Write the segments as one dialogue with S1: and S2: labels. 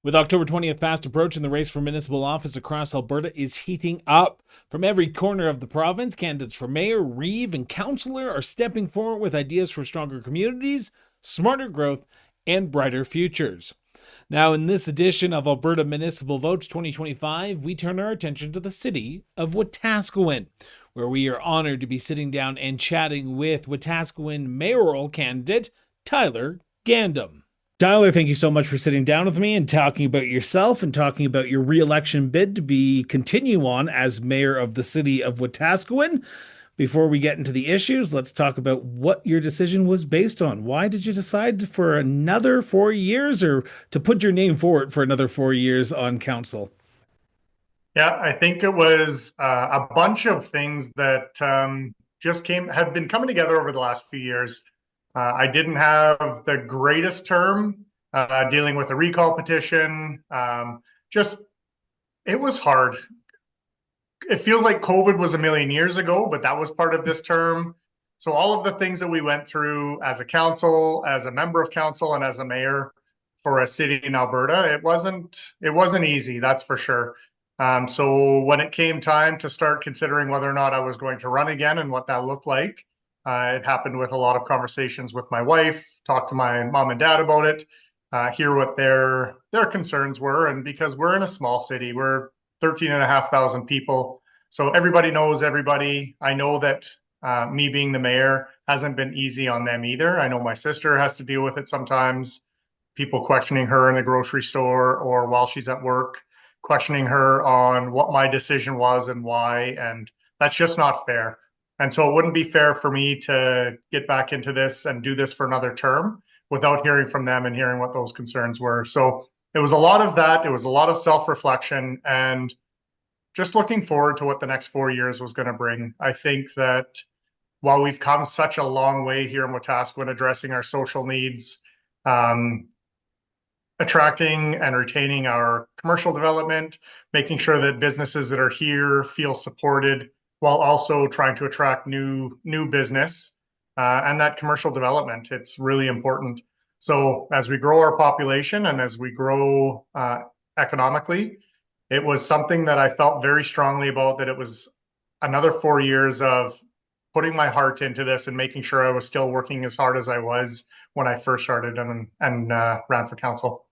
S1: With October 20th fast approaching, the race for municipal office across Alberta is heating up. From every corner of the province, candidates for mayor, reeve, and councillor are stepping forward with ideas for stronger communities, smarter growth, and brighter futures. Now, in this edition of Alberta Municipal Votes 2025, we turn our attention to the city of Wetaskiwin, where we are honored to be sitting down and chatting with Wetaskiwin mayoral candidate Tyler Gandam. Tyler, thank you so much for sitting down with me and talking about yourself and talking about your re-election bid to be continue on as mayor of the city of Wetaskiwin. Before we get into the issues, let's talk about what your decision was based on. Why did you decide for another 4 years or to put your name forward for another 4 years on council?
S2: Yeah, I think it was a bunch of things that have been coming together over the last few years. I didn't have the greatest term dealing with a recall petition. Just it was hard. It feels like COVID was a million years ago, but that was part of this term. So all of the things that we went through as a council, as a member of council, and as a mayor for a city in Alberta, it wasn't easy, that's for sure. So when it came time to start considering whether or not I was going to run again and what that looked like, it happened with a lot of conversations with my wife, talk to my mom and dad about it, hear what their concerns were. And because we're in a small city, we're 13,500 people. So everybody knows everybody. I know that me being the mayor hasn't been easy on them either. I know my sister has to deal with it sometimes. People questioning her in the grocery store or while she's at work, questioning her on what my decision was and why. And that's just not fair. And so it wouldn't be fair for me to get back into this and do this for another term without hearing from them and hearing what those concerns were. So it was a lot of that. It was a lot of self-reflection and just looking forward to what the next 4 years was going to bring. I think that while we've come such a long way here in Wetaskiwin addressing our social needs, attracting and retaining our commercial development, making sure that businesses that are here feel supported while also trying to attract new business and that commercial development. It's really important. So as we grow our population and as we grow economically, it was something that I felt very strongly about, that it was another 4 years of putting my heart into this and making sure I was still working as hard as I was when I first started and ran for council.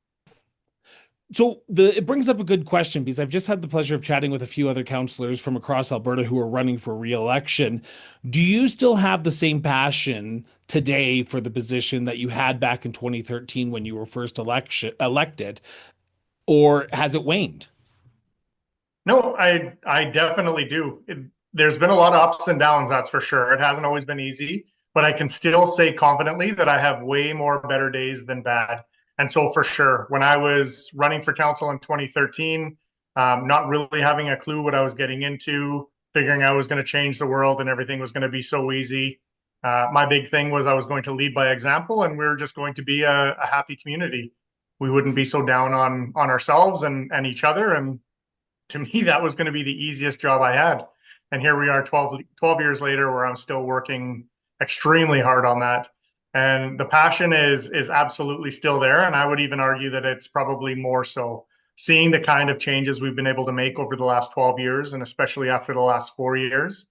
S1: So it brings up a good question because I've just had the pleasure of chatting with a few other councillors from across Alberta who are running for re-election. Do you still have the same passion today for the position that you had back in 2013 when you were first elected, or has it waned?
S2: No, I definitely do. There's been a lot of ups and downs, that's for sure. It hasn't always been easy, but I can still say confidently that I have way more better days than bad. And so for sure, when I was running for council in 2013, not really having a clue what I was getting into, figuring I was going to change the world and everything was going to be so easy. My big thing was I was going to lead by example, and we were just going to be a happy community. We wouldn't be so down on ourselves and each other. And to me, that was going to be the easiest job I had. And here we are 12 years later, where I'm still working extremely hard on that. And the passion is absolutely still there. And I would even argue that it's probably more so. Seeing the kind of changes we've been able to make over the last 12 years, and especially after the last 4 years,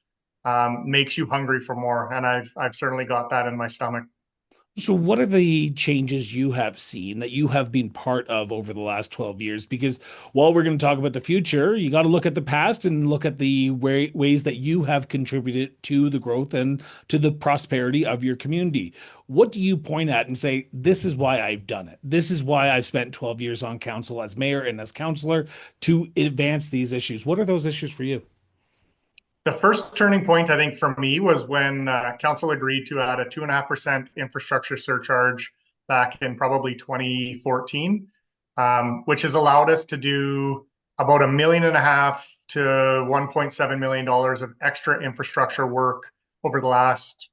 S2: makes you hungry for more. And I've certainly got that in my stomach.
S1: So, what are the changes you have seen that you have been part of over the last 12 years? Because while we're going to talk about the future, you got to look at the past and look at the ways that you have contributed to the growth and to the prosperity of your community. What do you point at and say, this is why I've done it? This is why I've spent 12 years on council as mayor and as councillor to advance these issues. What are those issues for you?
S2: The first turning point, I think, for me was when council agreed to add a 2.5% infrastructure surcharge back in probably 2014, which has allowed us to do about $1.5 million to $1.7 million of extra infrastructure work over the last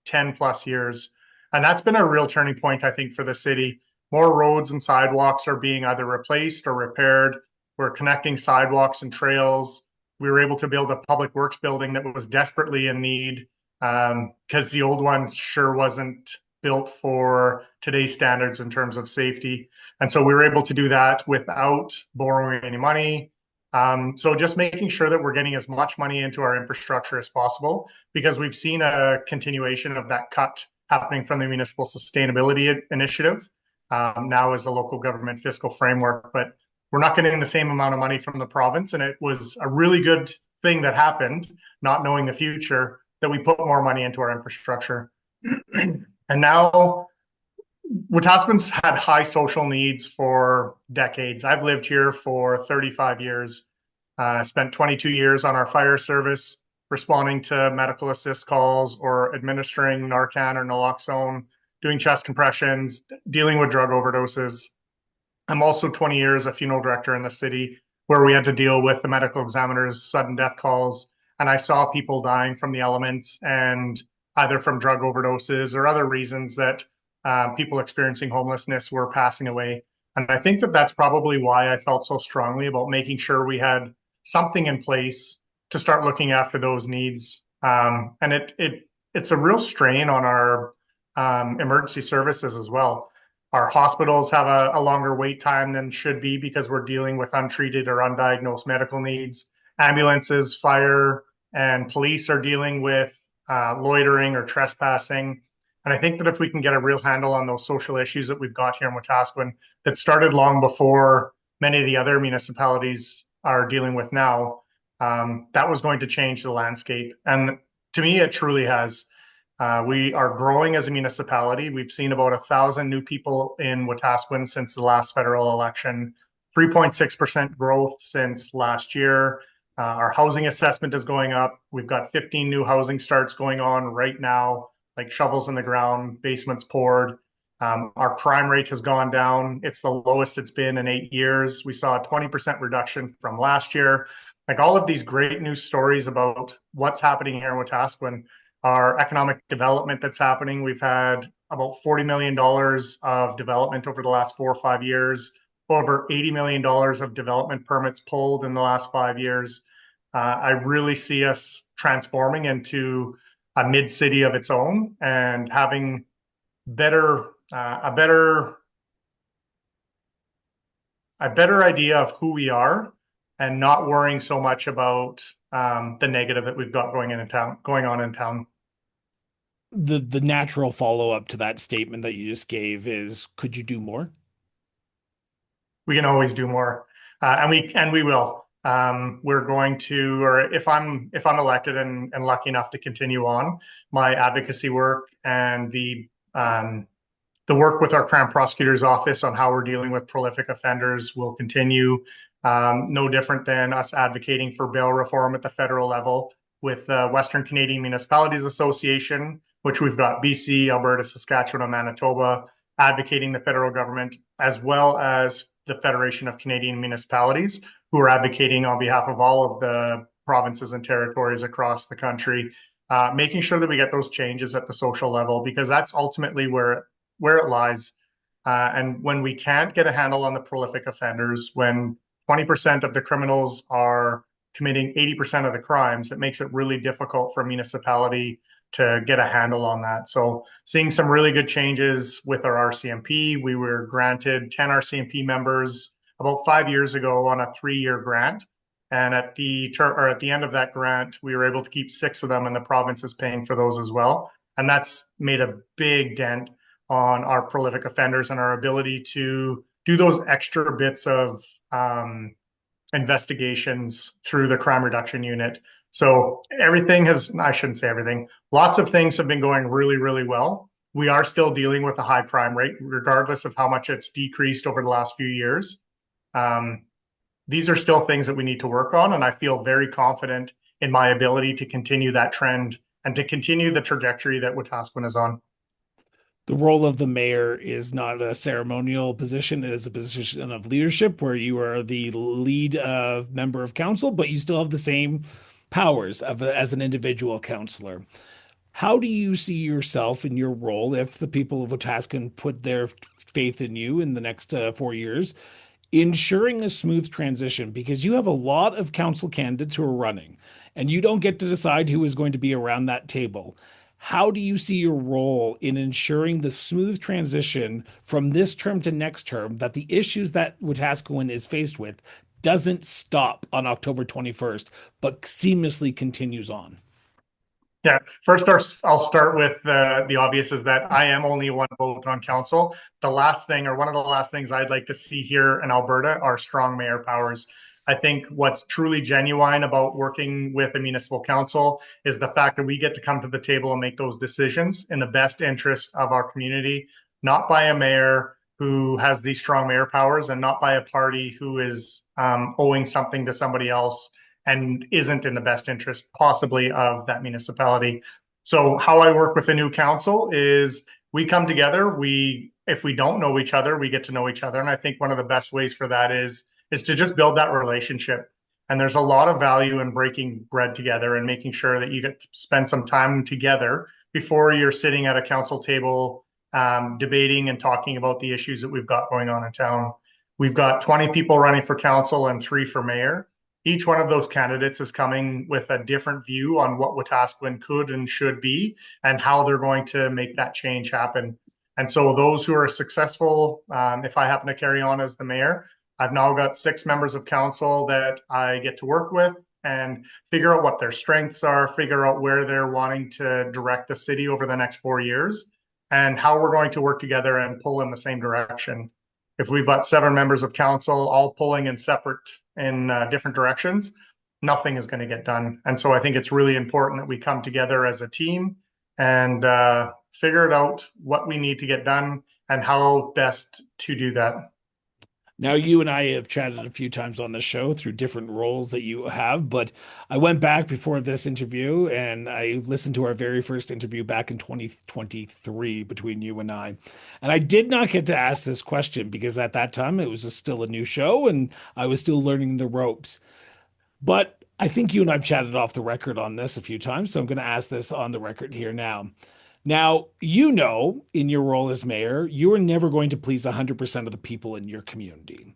S2: 10 plus years. And that's been a real turning point, I think, for the city. More roads and sidewalks are being either replaced or repaired. We're connecting sidewalks and trails. We were able to build a public works building that was desperately in need because the old one sure wasn't built for today's standards in terms of safety. And so we were able to do that without borrowing any money. So just making sure that we're getting as much money into our infrastructure as possible, because we've seen a continuation of that cut happening from the Municipal Sustainability Initiative, now as a local government fiscal framework. But we're not getting the same amount of money from the province. And it was a really good thing that happened, not knowing the future, that we put more money into our infrastructure. And now Wetaskiwin's had high social needs for decades. I've lived here for 35 years. Spent 22 years on our fire service, responding to medical assist calls or administering Narcan or naloxone, doing chest compressions, dealing with drug overdoses. I'm also 20 years a funeral director in the city, where we had to deal with the medical examiner's sudden death calls. And I saw people dying from the elements, and either from drug overdoses or other reasons that people experiencing homelessness were passing away. And I think that that's probably why I felt so strongly about making sure we had something in place to start looking after those needs. And it's a real strain on our emergency services as well. Our hospitals have a longer wait time than should be because we're dealing with untreated or undiagnosed medical needs. Ambulances, fire, and police are dealing with loitering or trespassing. And I think that if we can get a real handle on those social issues that we've got here in Wetaskiwin, that started long before many of the other municipalities are dealing with now, that was going to change the landscape. And to me, it truly has. We are growing as a municipality. We've seen about 1,000 new people in Wetaskiwin since the last federal election, 3.6% growth since last year. Our housing assessment is going up. We've got 15 new housing starts going on right now, like shovels in the ground, basements poured. Our crime rate has gone down. It's the lowest it's been in 8 years. We saw a 20% reduction from last year. Like, all of these great news stories about what's happening here in Wetaskiwin, our economic development that's happening. We've had about $40 million of development over the last 4 or 5 years, over $80 million of development permits pulled in the last 5 years. I really see us transforming into a mid-city of its own and having a better idea of who we are, and not worrying so much about the negative that we've got going on in town.
S1: The natural follow-up to that statement that you just gave is, could you do more?
S2: We can always do more, and we will. We're going to, or if I'm elected and lucky enough to continue on my advocacy work and the work with our Crown Prosecutor's Office on how we're dealing with prolific offenders will continue. No different than us advocating for bail reform at the federal level with Western Canadian Municipalities Association, which we've got BC, Alberta, Saskatchewan, and Manitoba advocating the federal government, as well as the Federation of Canadian Municipalities, who are advocating on behalf of all of the provinces and territories across the country, making sure that we get those changes at the social level, because that's ultimately where it lies. And when we can't get a handle on the prolific offenders, when 20% of the criminals are committing 80% of the crimes, it makes it really difficult for a municipality to get a handle on that. So seeing some really good changes with our RCMP. We were granted 10 RCMP members about 5 years ago on a 3-year grant. And at the end of that grant, we were able to keep 6 of them, and the province is paying for those as well. And that's made a big dent on our prolific offenders and our ability to do those extra bits of investigations through the crime reduction unit. So I shouldn't say everything, lots of things have been going really, really well. We are still dealing with a high crime rate, regardless of how much it's decreased over the last few years. These are still things that we need to work on, and I feel very confident in my ability to continue that trend and to continue the trajectory that Wetaskiwin is on.
S1: The role of the mayor is not a ceremonial position. It is a position of leadership where you are the lead member of council, but you still have the same powers as an individual councillor. How do you see yourself in your role if the people of Wetaskiwin put their faith in you in the next 4 years, ensuring a smooth transition? Because you have a lot of council candidates who are running, and you don't get to decide who is going to be around that table. How do you see your role in ensuring the smooth transition from this term to next term, that the issues that Wetaskiwin is faced with doesn't stop on October 21st, but seamlessly continues on?
S2: Yeah, first I'll start with the obvious is that I am only one vote on council. The last thing, or one of the last things I'd like to see here in Alberta are strong mayor powers. I think what's truly genuine about working with a municipal council is the fact that we get to come to the table and make those decisions in the best interest of our community, not by a mayor who has these strong mayor powers and not by a party who is owing something to somebody else and isn't in the best interest possibly of that municipality. So how I work with a new council is we come together, we if we don't know each other, we get to know each other. And I think one of the best ways for that is to just build that relationship. And there's a lot of value in breaking bread together and making sure that you get to spend some time together before you're sitting at a council table debating and talking about the issues that we've got going on in town. We've got 20 people running for council and 3 for mayor. Each one of those candidates is coming with a different view on what Wetaskiwin could and should be and how they're going to make that change happen. And so those who are successful, if I happen to carry on as the mayor, I've now got 6 members of council that I get to work with and figure out what their strengths are, figure out where they're wanting to direct the city over the next 4 years, and how we're going to work together and pull in the same direction. If we've got 7 members of council all pulling in different directions, nothing is going to get done. And so I think it's really important that we come together as a team and figure out what we need to get done and how best to do that.
S1: Now, you and I have chatted a few times on the show through different roles that you have, but I went back before this interview and I listened to our very first interview back in 2023 between you and I. And I did not get to ask this question because at that time it was still a new show and I was still learning the ropes. But I think you and I've chatted off the record on this a few times, so I'm going to ask this on the record here now. Now, you know, in your role as mayor, you are never going to please 100% of the people in your community.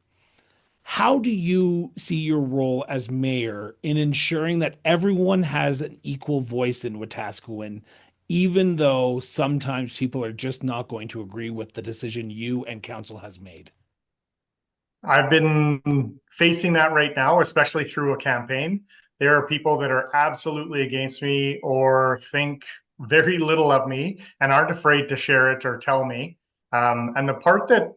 S1: How do you see your role as mayor in ensuring that everyone has an equal voice in Wetaskiwin, even though sometimes people are just not going to agree with the decision you and council has made?
S2: I've been facing that right now, especially through a campaign. There are people that are absolutely against me or think very little of me and aren't afraid to share it or tell me. And the part that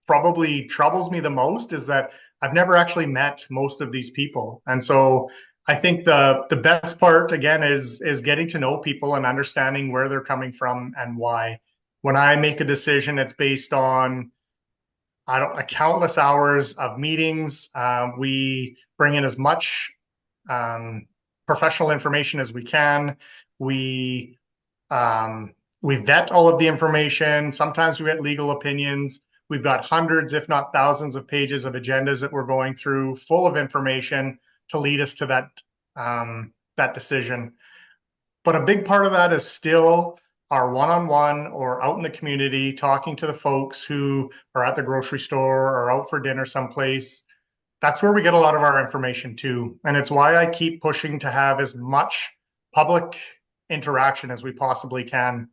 S2: probably troubles me the most is that I've never actually met most of these people. And so I think the best part again is getting to know people and understanding where they're coming from and why. When I make a decision, it's based on I don't countless hours of meetings. We bring in as much um, professional information as we can. We we vet all of the information. Sometimes we get legal opinions. We've got hundreds, if not thousands, of pages of agendas that we're going through, full of information to lead us to that decision. But a big part of that is still our one-on-one or out in the community, talking to the folks who are at the grocery store or out for dinner someplace. That's where we get a lot of our information too. And it's why I keep pushing to have as much public interaction as we possibly can.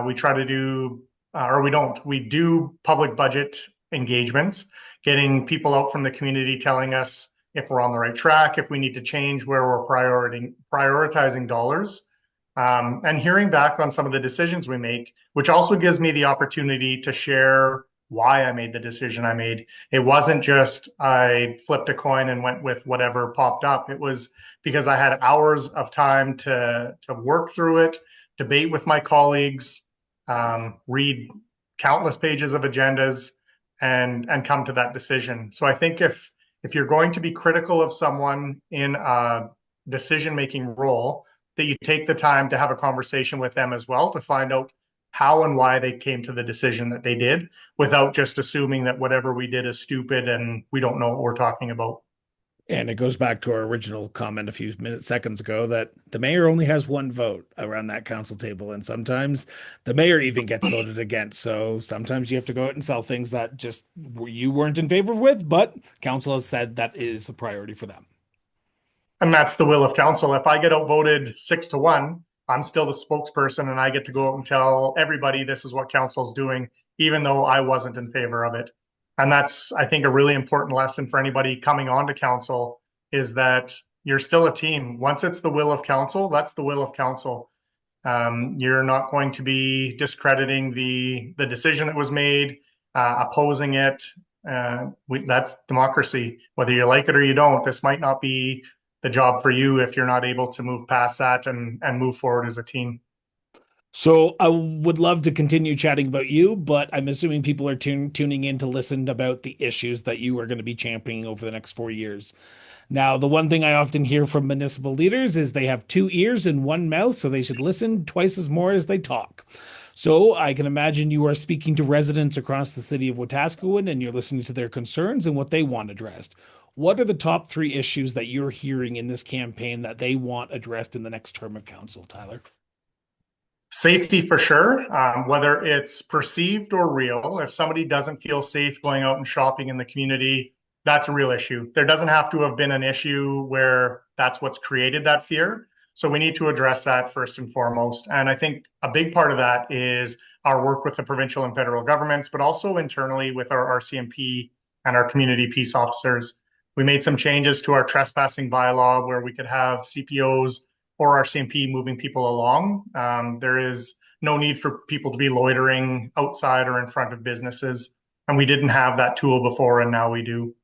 S2: We try to do, or we don't, we do public budget engagements, getting people out from the community telling us if we're on the right track, if we need to change where we're prioritizing dollars, and hearing back on some of the decisions we make, which also gives me the opportunity to share why I made the decision I made. It wasn't just I flipped a coin and went with whatever popped up. It was because I had hours of time to work through it, debate with my colleagues, read countless pages of agendas, and come to that decision. So I think if you're going to be critical of someone in a decision making role, that you take the time to have a conversation with them as well to find out how and why they came to the decision that they did without just assuming that whatever we did is stupid and we don't know what we're talking about.
S1: And it goes back to our original comment a few seconds ago that the mayor only has one vote around that council table. And sometimes the mayor even gets voted against. So sometimes you have to go out and sell things that just you weren't in favor with, but council has said that is a priority for them.
S2: And that's the will of council. If I get outvoted 6-1, I'm still the spokesperson and I get to go out and tell everybody this is what council's doing, even though I wasn't in favor of it. And that's, I think, a really important lesson for anybody coming onto council is that you're still a team. Once it's the will of council, that's the will of council. You're not going to be discrediting the decision that was made, opposing it. That's democracy. Whether you like it or you don't, this might not be the job for you if you're not able to move past that and move forward as a team.
S1: So I would love to continue chatting about you, but I'm assuming people are tuning in to listen about the issues that you are going to be championing over the next 4 years. Now, the one thing I often hear from municipal leaders is they have two ears and one mouth, so they should listen twice as more as they talk. So I can imagine you are speaking to residents across the city of Wetaskiwin and you're listening to their concerns and what they want addressed. What are the top three issues that you're hearing in this campaign that they want addressed in the next term of council, Tyler?
S2: Safety for sure, whether it's perceived or real. If somebody doesn't feel safe going out and shopping in the community, that's a real issue. There doesn't have to have been an issue where that's what's created that fear. So we need to address that first and foremost. And I think a big part of that is our work with the provincial and federal governments, but also internally with our RCMP and our community peace officers. We made some changes to our trespassing bylaw where we could have CPOs or RCMP moving people along. There is no need for people to be loitering outside or in front of businesses. And we didn't have that tool before, and now we do.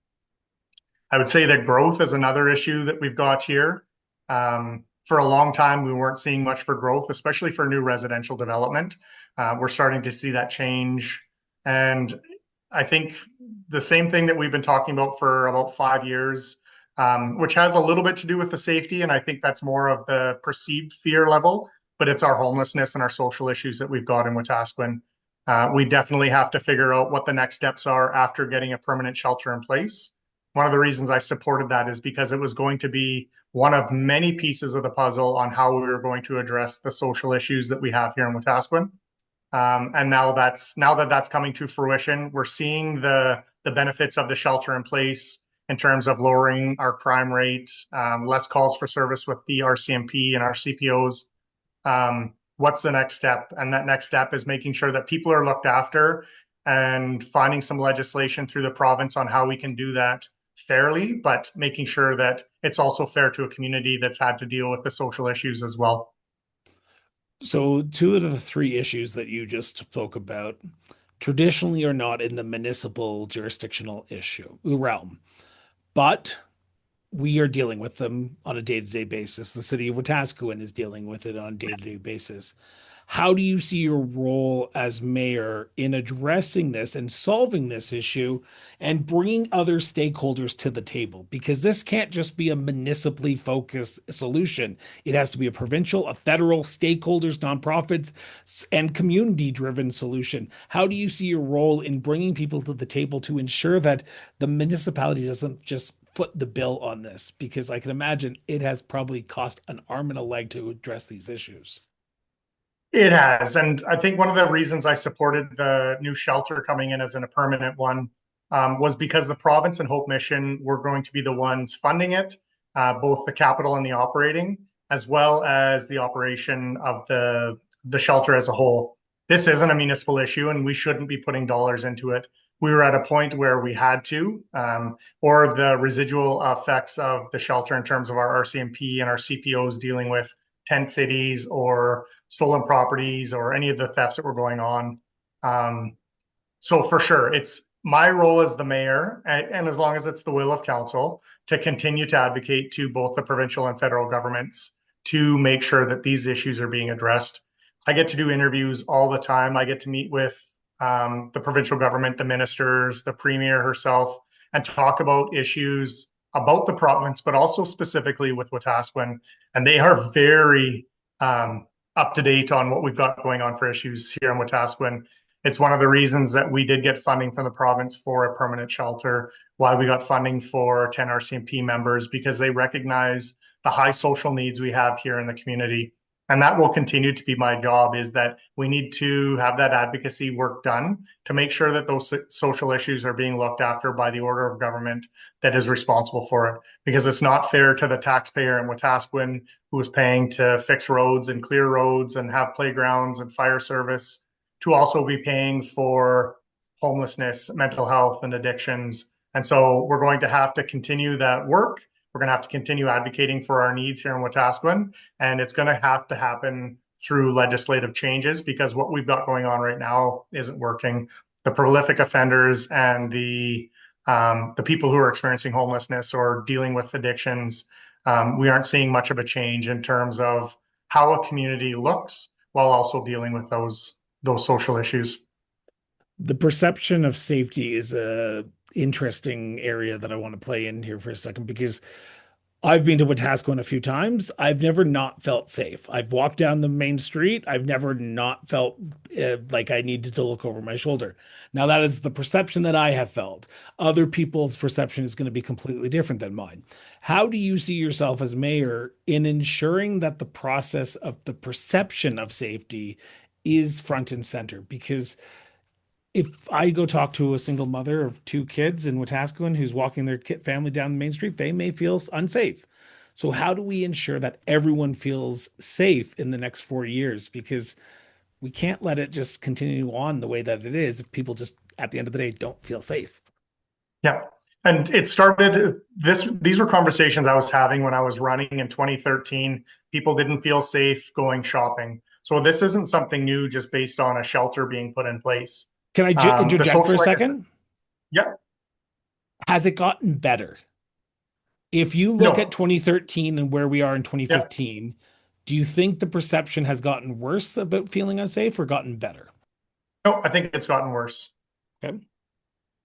S2: I would say that growth is another issue that we've got here. For a long time, we weren't seeing much for growth, especially for new residential development. We're starting to see that change. And I think the same thing that we've been talking about for about 5 years, which has a little bit to do with the safety. And I think that's more of the perceived fear level, but it's our homelessness and our social issues that we've got in Wetaskiwin. We definitely have to figure out what the next steps are after getting a permanent shelter in place. One of the reasons I supported that is because it was going to be one of many pieces of the puzzle on how we were going to address the social issues that we have here in Wetaskiwin. And now that that's coming to fruition, we're seeing the benefits of the shelter in place in terms of lowering our crime rate, less calls for service with the RCMP and our CPOs. What's the next step? And that next step is making sure that people are looked after and finding some legislation through the province on how we can do that fairly, but making sure that it's also fair to a community that's had to deal with the social issues as well.
S1: So, two of the three issues that you just spoke about traditionally are not in the municipal jurisdictional issue realm, but we are dealing with them on a day-to-day basis. The city of Wetaskiwin is dealing with it on a day-to-day basis. How do you see your role as mayor in addressing this and solving this issue and bringing other stakeholders to the table? Because this can't just be a municipally focused solution. It has to be a provincial, a federal, stakeholders, nonprofits, and community driven solution. How do you see your role in bringing people to the table to ensure that the municipality doesn't just foot the bill on this? Because I can imagine it has probably cost an arm and a leg to address these issues.
S2: It has. And I think one of the reasons I supported the new shelter coming in as a permanent one was because the province and Hope Mission were going to be the ones funding it, both the capital and the operating, as well as the operation of the shelter as a whole. This isn't a municipal issue, and we shouldn't be putting dollars into it. We were at a point where we had to, or the residual effects of the shelter in terms of our RCMP and our CPOs dealing with tent cities or stolen properties or any of the thefts that were going on. So for sure, it's my role as the mayor, and as long as it's the will of council, to continue to advocate to both the provincial and federal governments to make sure that these issues are being addressed. I get to do interviews all the time. I get to meet with the provincial government, the ministers, the premier herself, and talk about issues about the province, but also specifically with Wetaskiwin. And they are very up to date on what we've got going on for issues here in Wetaskiwin. It's one of the reasons that we did get funding from the province for a permanent shelter, why we got funding for 10 RCMP members, because they recognize the high social needs we have here in the community. And that will continue to be my job, is that we need to have that advocacy work done to make sure that those social issues are being looked after by the order of government that is responsible for it. Because it's not fair to the taxpayer in Wetaskiwin who is paying to fix roads and clear roads and have playgrounds and fire service to also be paying for homelessness, mental health, and addictions. And so we're going to have to continue that work. We're going to have to continue advocating for our needs here in Wetaskiwin, and it's going to have to happen through legislative changes, because what we've got going on right now isn't working. The prolific offenders and the people who are experiencing homelessness or dealing with addictions, we aren't seeing much of a change in terms of how a community looks while also dealing with those social issues.
S1: The perception of safety is a interesting area that I want to play in here for a second because I've been to Wetaskiwin a few times. I've never not felt safe. I've walked down the main street. I've never not felt like I needed to look over my shoulder. Now, that is the perception that I have felt. Other people's perception is going to be completely different than mine. How do you see yourself as mayor in ensuring that the process of the perception of safety is front and center? Because if I go talk to a single mother of two kids in Wetaskiwin who's walking their kid family down the main street, they may feel unsafe. So how do we ensure that everyone feels safe in the next 4 years? Because we can't let it just continue on the way that it is if people just at the end of the day don't feel safe.
S2: Yeah. And it started these were conversations I was having when I was running in 2013. People didn't feel safe going shopping. So this isn't something new just based on a shelter being put in place.
S1: Can I
S2: The
S1: interject for a
S2: social,
S1: second?
S2: yeah,
S1: Has it gotten better? If you look at
S2: no,
S1: 2013 and where we are in
S2: yeah,
S1: 2015, do you think the perception has gotten worse about feeling unsafe or gotten better?
S2: no, I think it's gotten worse.
S1: Okay.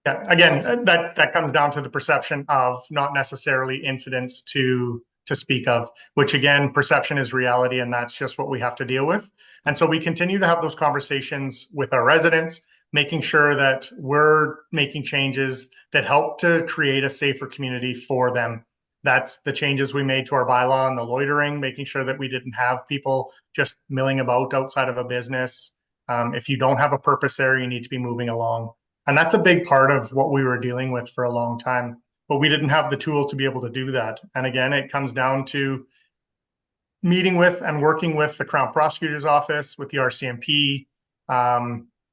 S2: Yeah, again, that comes down to the perception of, not necessarily incidents to speak of, which again, perception is reality, and that's just what we have to deal with. And so we continue to have those conversations with our residents, making sure that we're making changes that help to create a safer community for them. That's the changes we made to our bylaw and the loitering, making sure that we didn't have people just milling about outside of a business. If you don't have a purpose there, you need to be moving along. And that's a big part of what we were dealing with for a long time. But we didn't have the tool to be able to do that. And again, it comes down to meeting with and working with the Crown Prosecutor's Office, with the RCMP,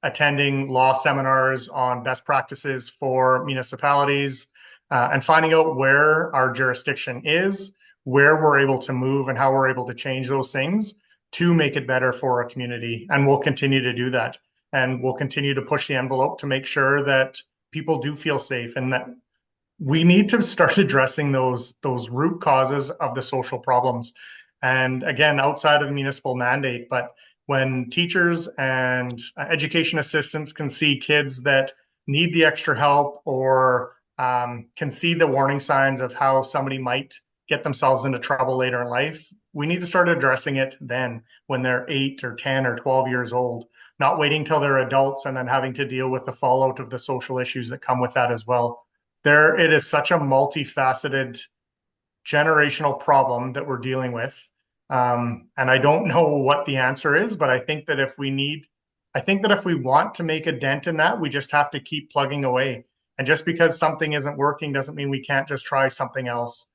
S2: attending law seminars on best practices for municipalities, and finding out where our jurisdiction is, where we're able to move, and how we're able to change those things to make it better for our community. And we'll continue to do that. And we'll continue to push the envelope to make sure that people do feel safe, and that we need to start addressing those root causes of the social problems. And again, outside of the municipal mandate, but when teachers and education assistants can see kids that need the extra help, or can see the warning signs of how somebody might get themselves into trouble later in life, we need to start addressing it then, when they're 8 or 10 or 12 years old, not waiting till they're adults and then having to deal with the fallout of the social issues that come with that as well. It is such a multifaceted generational problem that we're dealing with. And I don't know what the answer is, but I think that if we want to make a dent in that, we just have to keep plugging away. And just because something isn't working doesn't mean we can't just try something else.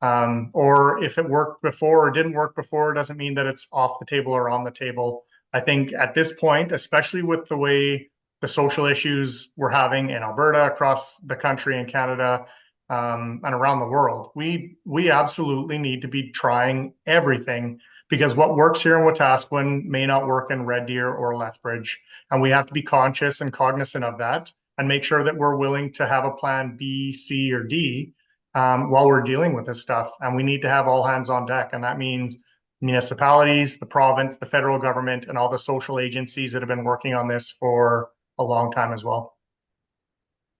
S2: Or if it worked before or didn't work before, doesn't mean that it's off the table or on the table. I think at this point, especially with the way the social issues we're having in Alberta, across the country and Canada, and around the world, we absolutely need to be trying everything, because what works here in Wetaskiwin may not work in Red Deer or Lethbridge, and we have to be conscious and cognizant of that, and make sure that we're willing to have a plan B, C, or D, while we're dealing with this stuff. And we need to have all hands on deck, and that means municipalities, the province, the federal government, and all the social agencies that have been working on this for a long time as well.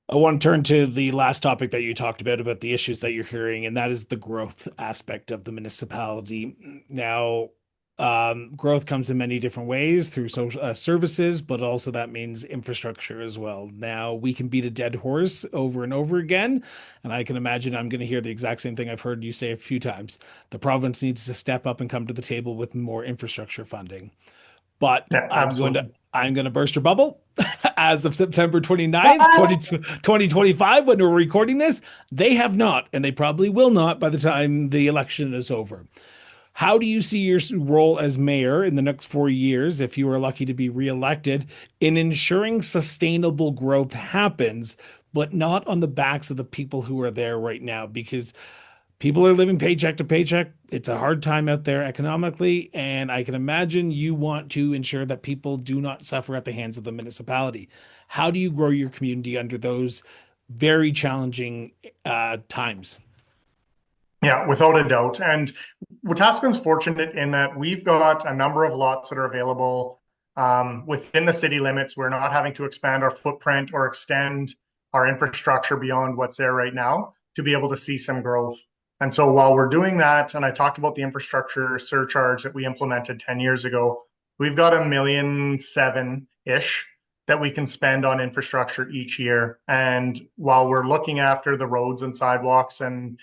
S1: I want to turn to the last topic that you talked about the issues that you're hearing, and that is the growth aspect of the municipality. Now, Growth comes in many different ways through social services, but also that means infrastructure as well. Now, we can beat a dead horse over and over again, and I can imagine I'm going to hear the exact same thing I've heard you say a few times. The province needs to step up and come to the table with more infrastructure funding. But
S2: Yeah, absolutely.
S1: I'm going to burst your bubble. As of September 29th,
S2: What?
S1: 2025, when we're recording this, they have not, and they probably will not by the time the election is over. How do you see your role as mayor in the next 4 years, if you are lucky to be reelected, in ensuring sustainable growth happens, but not on the backs of the people who are there right now? Because people are living paycheck to paycheck. It's a hard time out there economically, and I can imagine you want to ensure that people do not suffer at the hands of the municipality. How do you grow your community under those very challenging times?
S2: Yeah, without a doubt. And Wetaskiwin's fortunate in that we've got a number of lots that are available within the city limits. We're not having to expand our footprint or extend our infrastructure beyond what's there right now to be able to see some growth. And so while we're doing that, and I talked about the infrastructure surcharge that we implemented 10 years ago, we've got 1,700,000-ish that we can spend on infrastructure each year. And while we're looking after the roads and sidewalks and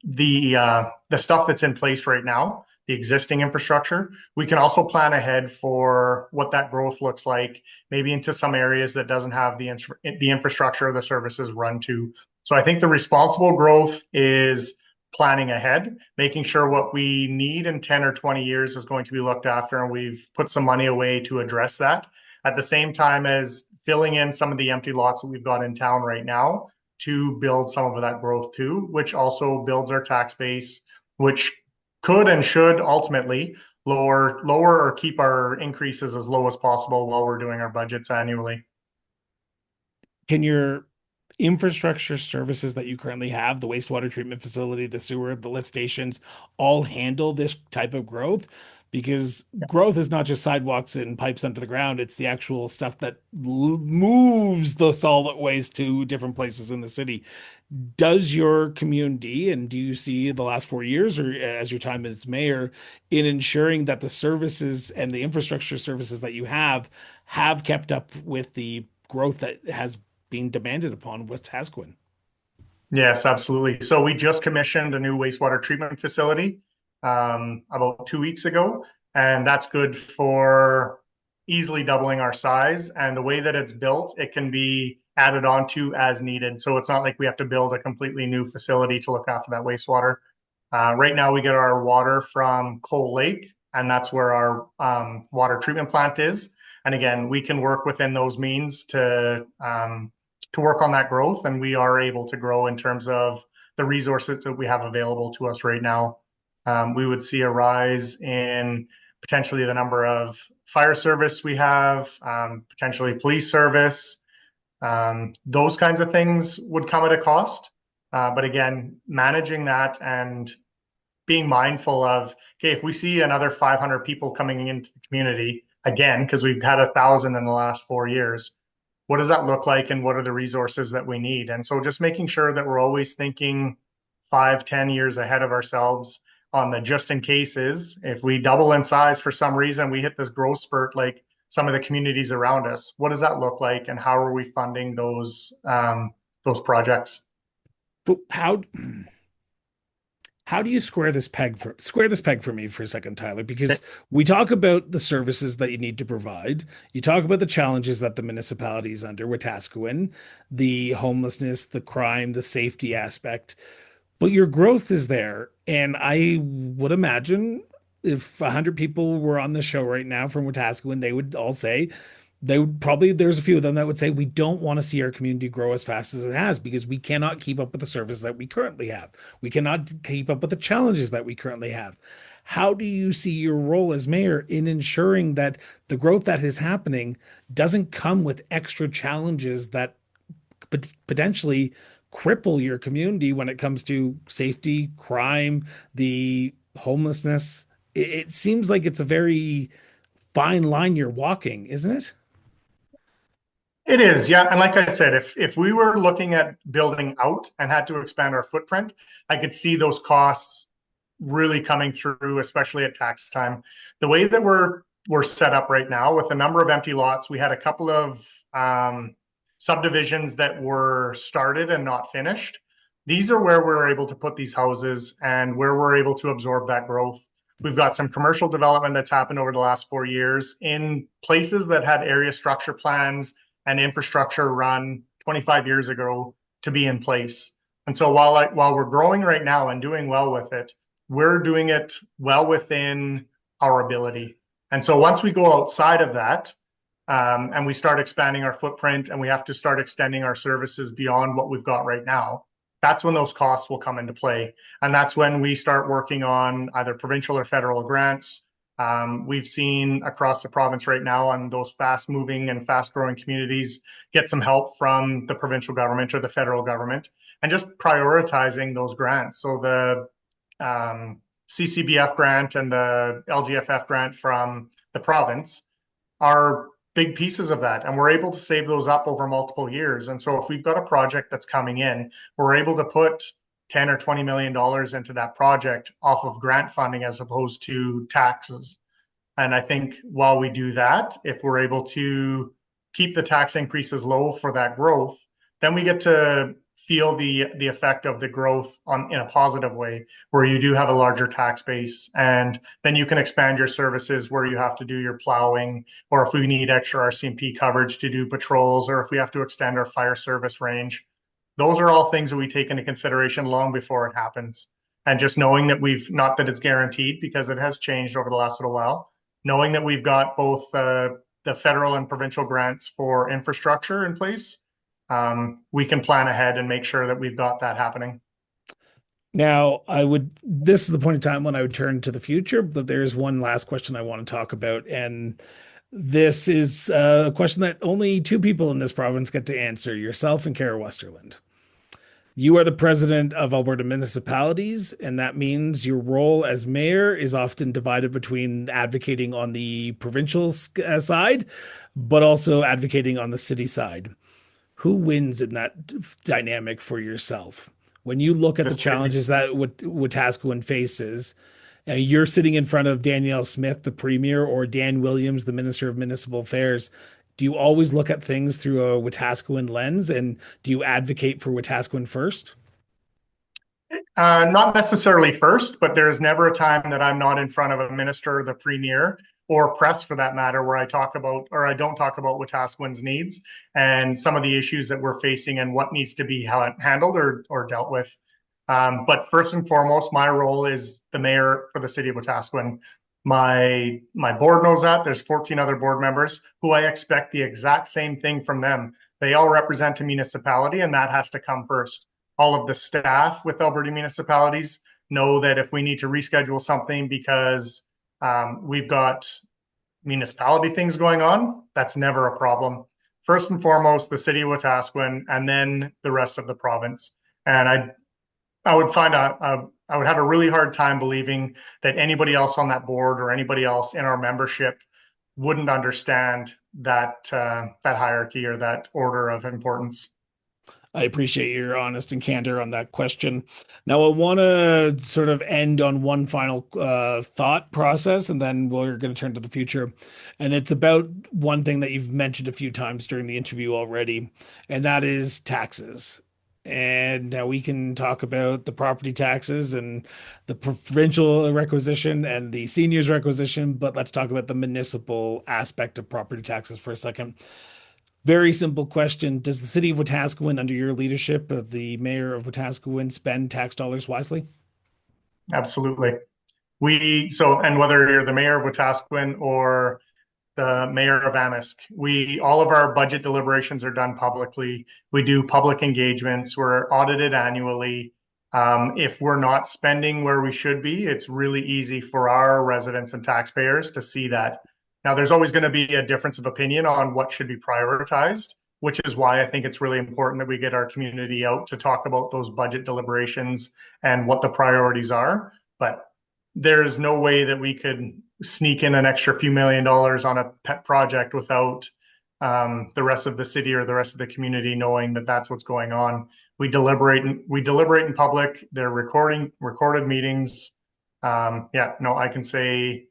S2: the stuff that's in place right now, the existing infrastructure, we can also plan ahead for what that growth looks like, maybe into some areas that doesn't have the infrastructure or the services run to. So I think the responsible growth is planning ahead, making sure what we need in 10 or 20 years is going to be looked after, and we've put some money away to address that. At the same time as filling in some of the empty lots that we've got in town right now to build some of that growth too, which also builds our tax base, which could and should ultimately lower or keep our increases as low as possible while we're doing our budgets annually.
S1: Can your infrastructure services that you currently have, the wastewater treatment facility, the sewer, the lift stations, all handle this type of growth? Because growth is not just sidewalks and pipes under the ground, it's the actual stuff that moves the solid waste to different places in the city. Does your community, and do you see the last 4 years or as your time as mayor in ensuring that the services and the infrastructure services that you have kept up with the growth that has been demanded upon Wetaskiwin?
S2: Yes, absolutely. So we just commissioned a new wastewater treatment facility about 2 weeks ago, and that's good for easily doubling our size. And the way that it's built, it can be added on to as needed. So it's not like we have to build a completely new facility to look after that wastewater. Right now, we get our water from Coal Lake, and that's where our water treatment plant is. And again, we can work within those means to work on that growth, and we are able to grow in terms of the resources that we have available to us right now. We would see a rise in potentially the number of fire service we have, potentially police service. Those kinds of things would come at a cost. But again, managing that and being mindful of, okay, if we see another 500 people coming into the community again, because we've had 1,000 in the last 4 years, what does that look like and what are the resources that we need? And so just making sure that we're always thinking 5, 10 years ahead of ourselves on the just in cases. If we double in size for some reason, we hit this growth spurt like some of the communities around us, what does that look like and how are we funding those projects?
S1: But how do you square this peg for me for a second, Tyler? Because we talk about the services that you need to provide. You talk about the challenges that the municipality is under, Wetaskiwin, the homelessness, the crime, the safety aspect. But your growth is there. And I would imagine if 100 people were on the show right now from Wetaskiwin, they would all say, they would probably, there's a few of them that would say, we don't want to see our community grow as fast as it has because we cannot keep up with the service that we currently have. We cannot keep up with the challenges that we currently have. How do you see your role as mayor in ensuring that the growth that is happening doesn't come with extra challenges that potentially cripple your community when it comes to safety, crime, the homelessness? It seems like it's a very fine line you're walking, isn't it?
S2: It is, yeah. And like I said, if we were looking at building out and had to expand our footprint, I could see those costs really coming through, especially at tax time. The way that we're set up right now with a number of empty lots, we had a couple of subdivisions that were started and not finished. These are where we're able to put these houses and where we're able to absorb that growth. We've got some commercial development that's happened over the last 4 years in places that had area structure plans and infrastructure run 25 years ago to be in place. And so while we're growing right now and doing well with it, we're doing it well within our ability. And so once we go outside of that, and we start expanding our footprint and we have to start extending our services beyond what we've got right now, that's when those costs will come into play. And that's when we start working on either provincial or federal grants. We've seen across the province right now on those fast moving and fast growing communities get some help from the provincial government or the federal government and just prioritizing those grants. So the CCBF grant and the LGFF grant from the province are big pieces of that. And we're able to save those up over multiple years. And so if we've got a project that's coming in, we're able to put 10 or $20 million into that project off of grant funding as opposed to taxes. And I think while we do that, if we're able to keep the tax increases low for that growth, then we get to feel the effect of the growth in a positive way, where you do have a larger tax base, and then you can expand your services where you have to do your plowing, or if we need extra RCMP coverage to do patrols, or if we have to extend our fire service range. Those are all things that we take into consideration long before it happens. And just knowing that we've, not that it's guaranteed because it has changed over the last little while, knowing that we've got both the federal and provincial grants for infrastructure in place, we can plan ahead and make sure that we've got that happening.
S1: Now, this is the point in time when I would turn to the future, but there's one last question I want to talk about. And this is a question that only two people in this province get to answer, yourself and Kara Westerland. You are the president of Alberta municipalities, and that means your role as mayor is often divided between advocating on the provincial side, but also advocating on the city side. Who wins in that dynamic for yourself? When you look at
S2: The
S1: the
S2: city,
S1: challenges that Wetaskiwin faces, you're sitting in front of Danielle Smith, the premier, or Dan Williams, the Minister of Municipal Affairs. Do you always look at things through a Wetaskiwin lens, and do you advocate for Wetaskiwin first?
S2: not necessarily first, but there's never a time that I'm not in front of a minister, the premier, or press for that matter, where I talk about or I don't talk about Wetaskiwin's needs and some of the issues that we're facing and what needs to be handled or dealt with. But first and foremost, my role is the mayor for the city of Wetaskiwin. My board knows that. There's 14 other board members who I expect the exact same thing from them. They all represent a municipality, and that has to come first. All of the staff with Alberta municipalities know that if we need to reschedule something because we've got municipality things going on, that's never a problem. First and foremost, the city of Wetaskiwin, and then the rest of the province. And I would I would have a really hard time believing that anybody else on that board or anybody else in our membership wouldn't understand that hierarchy or that order of importance.
S1: I appreciate your honest and candor on that question. Now, I want to sort of end on one final thought process, and then we're going to turn to the future. And it's about one thing that you've mentioned a few times during the interview already, and that is taxes. And now we can talk about the property taxes and the provincial requisition and the seniors requisition, but let's talk about the municipal aspect of property taxes for a second. Very simple question. Does the city of Wetaskiwin, under your leadership of the mayor of Wetaskiwin, spend tax dollars wisely?
S2: Absolutely. And whether you're the mayor of Wetaskiwin or the mayor of Amisk, all of our budget deliberations are done publicly. We do public engagements. We're audited annually. If we're not spending where we should be, it's really easy for our residents and taxpayers to see that. Now, there's always going to be a difference of opinion on what should be prioritized, which is why I think it's really important that we get our community out to talk about those budget deliberations and what the priorities are. But there is no way that we could sneak in an extra few $1 million on a pet project without the rest of the city or the rest of the community knowing that that's what's going on. We deliberate in public. They're recorded meetings. Yeah, no, I can say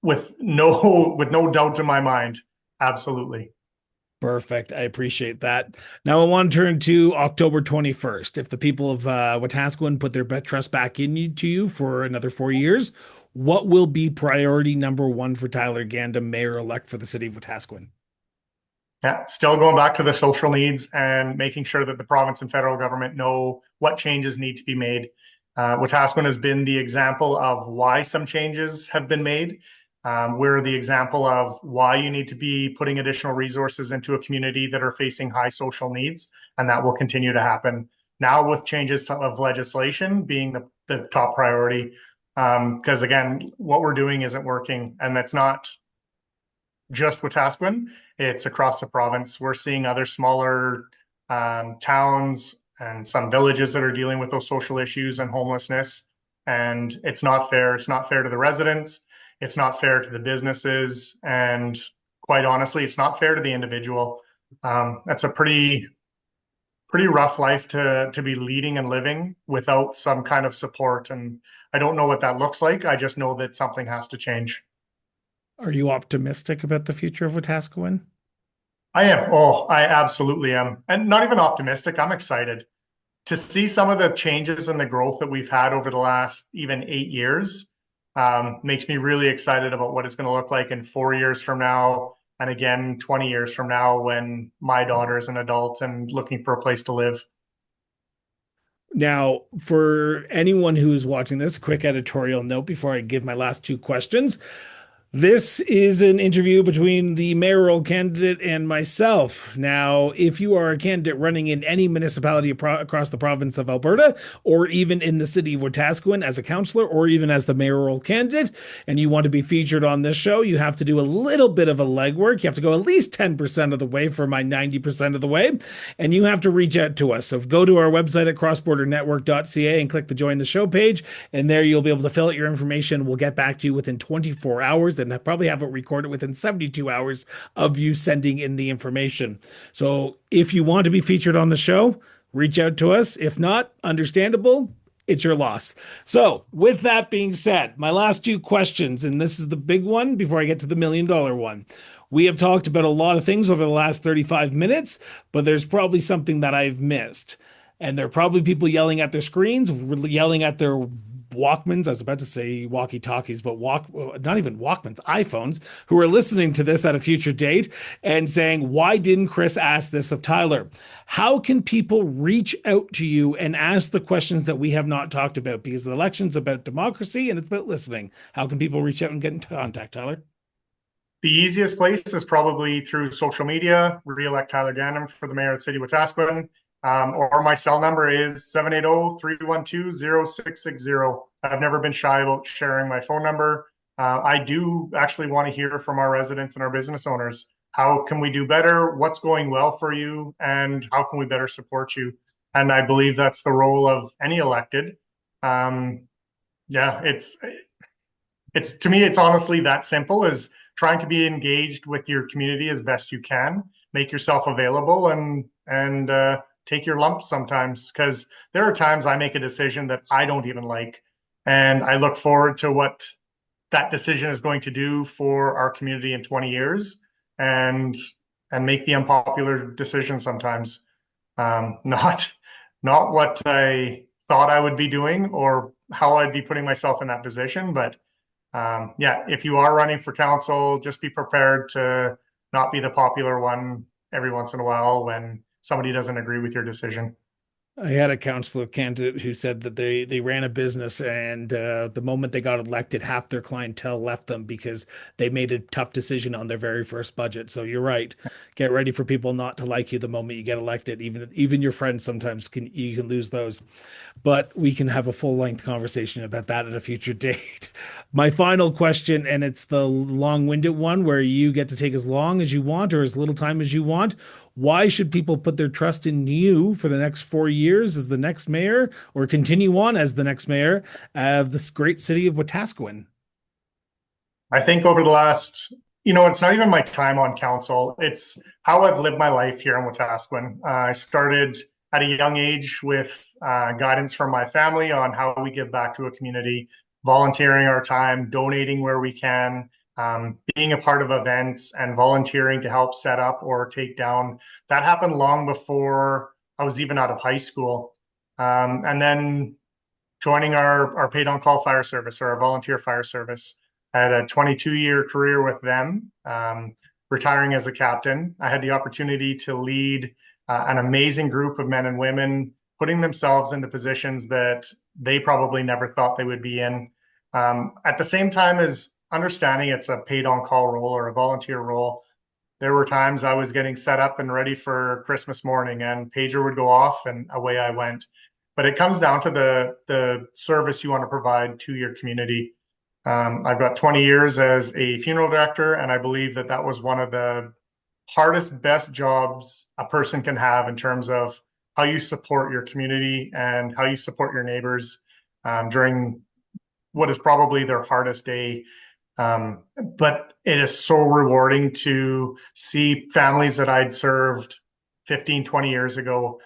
S2: with no doubt in my mind, absolutely.
S1: Perfect. I appreciate that. Now I want to turn to October 21st. If the people of Wetaskiwin put their trust back to you for another 4 years, what will be priority number one for Tyler Gandam, mayor-elect for the city of Wetaskiwin?
S2: Yeah, still going back to the social needs and making sure that the province and federal government know what changes need to be made. Wetaskiwin has been the example of why some changes have been made. We're the example of why you need to be putting additional resources into a community that are facing high social needs, and that will continue to happen. Now, with changes of legislation being the top priority, because again, what we're doing isn't working, and that's not just Wetaskiwin, it's across the province. We're seeing other smaller towns and some villages that are dealing with those social issues and homelessness. And it's not fair. It's not fair to the residents. It's not fair to the businesses. And quite honestly, it's not fair to the individual. That's a pretty rough life to be leading and living without some kind of support. And I don't know what that looks like. I just know that something has to change.
S1: Are you optimistic about the future of Wetaskiwin?
S2: I am. Oh, I absolutely am. And not even optimistic. I'm excited to see some of the changes and the growth that we've had over the last even 8 years. Makes me really excited about what it's going to look like in 4 years from now. And again, 20 years from now when my daughter is an adult and looking for a place to live.
S1: Now, for anyone who is watching this, quick editorial note before I give my last two questions. This is an interview between the mayoral candidate and myself. Now, if you are a candidate running in any municipality across the province of Alberta, or even in the city of Wetaskiwin as a councillor, or even as the mayoral candidate, and you want to be featured on this show, you have to do a little bit of a legwork. You have to go at least 10% of the way for my 90% of the way, and you have to reach out to us. So go to our website at crossbordernetwork.ca and click the join the show page, and there you'll be able to fill out your information. We'll get back to you within 24 hours and probably have it recorded within 72 hours of you sending in the information. So if you want to be featured on the show, reach out to us. If not, understandable. It's your loss. So, with that being said, my last two questions, and this is the big one before I get to the $1 million one. We have talked about a lot of things over the last 35 minutes, but there's probably something that I've missed. And there are probably people yelling at their screens, yelling at their Walkmans. I was about to say walkie talkies, but not even Walkmans, iPhones, who are listening to this at a future date and saying, why didn't Chris ask this of Tyler? How can people reach out to you and ask the questions that we have not talked about? Because the election's about democracy and it's about listening. How can people reach out and get in contact, Tyler?
S2: The easiest place is probably through social media. Re-elect Tyler Gandam for the mayor of the city of Wetaskiwin. Or my cell number is 780-312-0660. I've never been shy about sharing my phone number. I do actually want to hear from our residents and our business owners. How can we do better? What's going well for you? And how can we better support you? And I believe that's the role of any elected. Yeah, it's to me, it's honestly that simple as trying to be engaged with your community as best you can, make yourself available and take your lumps sometimes, because there are times I make a decision that I don't even like, and I look forward to what that decision is going to do for our community in 20 years and make the unpopular decision sometimes. Not not what I thought I would be doing or how I'd be putting myself in that position, but yeah, if you are running for council, just be prepared to not be the popular one every once in a while when somebody doesn't agree with your decision.
S1: I had a council candidate who said that they ran a business and the moment they got elected, half their clientele left them because they made a tough decision on their very first budget. So you're right. Get ready for people not to like you the moment you get elected. Even your friends sometimes you can lose those. But we can have a full length conversation about that at a future date. My final question, and it's the long winded one where you get to take as long as you want or as little time as you want. Why should people put their trust in you for the next 4 years as the next mayor or continue on as the next mayor of this great city of Wetaskiwin?
S2: I think over the last, it's not even my time on council. It's how I've lived my life here in Wetaskiwin. I started at a young age with guidance from my family on how we give back to a community, volunteering our time, donating where we can, being a part of events and volunteering to help set up or take down. That happened long before I was even out of high school. And then joining our paid on call fire service, or our volunteer fire service. I had a 22-year career with them, retiring as a captain. I had the opportunity to lead an amazing group of men and women, putting themselves into positions that they probably never thought they would be in. At the same time as understanding it's a paid on call role or a volunteer role, there were times I was getting set up and ready for Christmas morning, and pager would go off and away I went. But it comes down to the service you want to provide to your community. I've got 20 years as a funeral director, and I believe that was one of the hardest, best jobs a person can have in terms of how you support your community and how you support your neighbors during what is probably their hardest day. But it is so rewarding to see families that I'd served 15, 20 years ago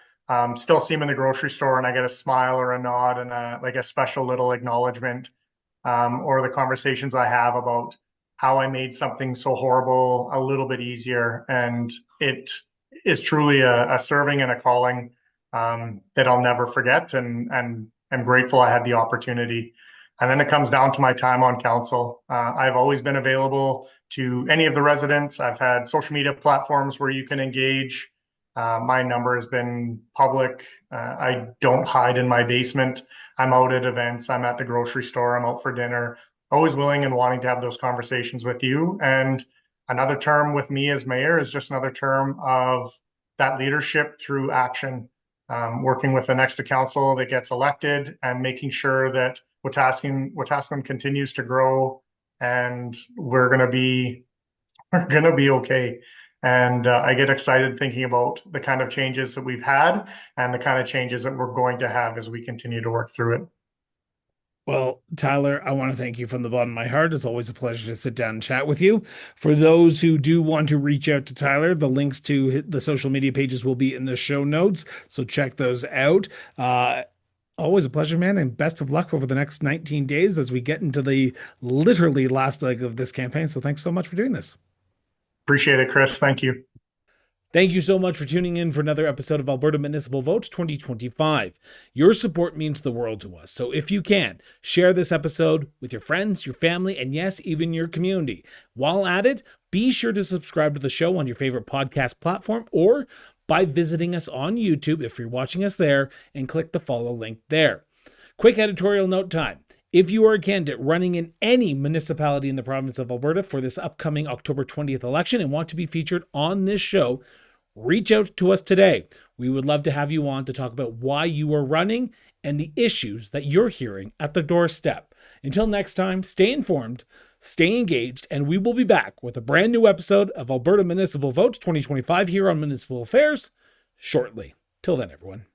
S2: still see them in the grocery store, and I get a smile or a nod and like a special little acknowledgement, or the conversations I have about how I made something so horrible a little bit easier. And it is truly a serving and a calling that I'll never forget, and I'm grateful I had the opportunity. And then it comes down to my time on council. I've always been available to any of the residents. I've had social media platforms where you can engage. My number has been public. I don't hide in my basement. I'm out at events. I'm at the grocery store. I'm out for dinner. Always willing and wanting to have those conversations with you. And another term with me as mayor is just another term of that leadership through action, working with the next council that gets elected and making sure that Wetaskiwin continues to grow, and we're gonna be okay. And I get excited thinking about the kind of changes that we've had and the kind of changes that we're going to have as we continue to work through it.
S1: Well, Tyler, I want to thank you from the bottom of my heart. It's always a pleasure to sit down and chat with you. For those who do want to reach out to Tyler, the links to the social media pages will be in the show notes, so check those out. Always a pleasure, man, and best of luck over the next 19 days as we get into the literally last leg of this campaign. So thanks so much for doing this.
S2: Appreciate it, Chris. Thank you.
S1: Thank you so much for tuning in for another episode of Alberta Municipal Votes 2025. Your support means the world to us. So if you can, share this episode with your friends, your family, and yes, even your community. While at it, be sure to subscribe to the show on your favorite podcast platform or by visiting us on YouTube if you're watching us there, and click the follow link there. Quick editorial note time. If you are a candidate running in any municipality in the province of Alberta for this upcoming October 20th election and want to be featured on this show, reach out to us today. We would love to have you on to talk about why you are running and the issues that you're hearing at the doorstep. Until next time, stay informed, stay engaged, and we will be back with a brand new episode of Alberta Municipal Votes 2025 here on Municipal Affairs shortly. Till then, everyone.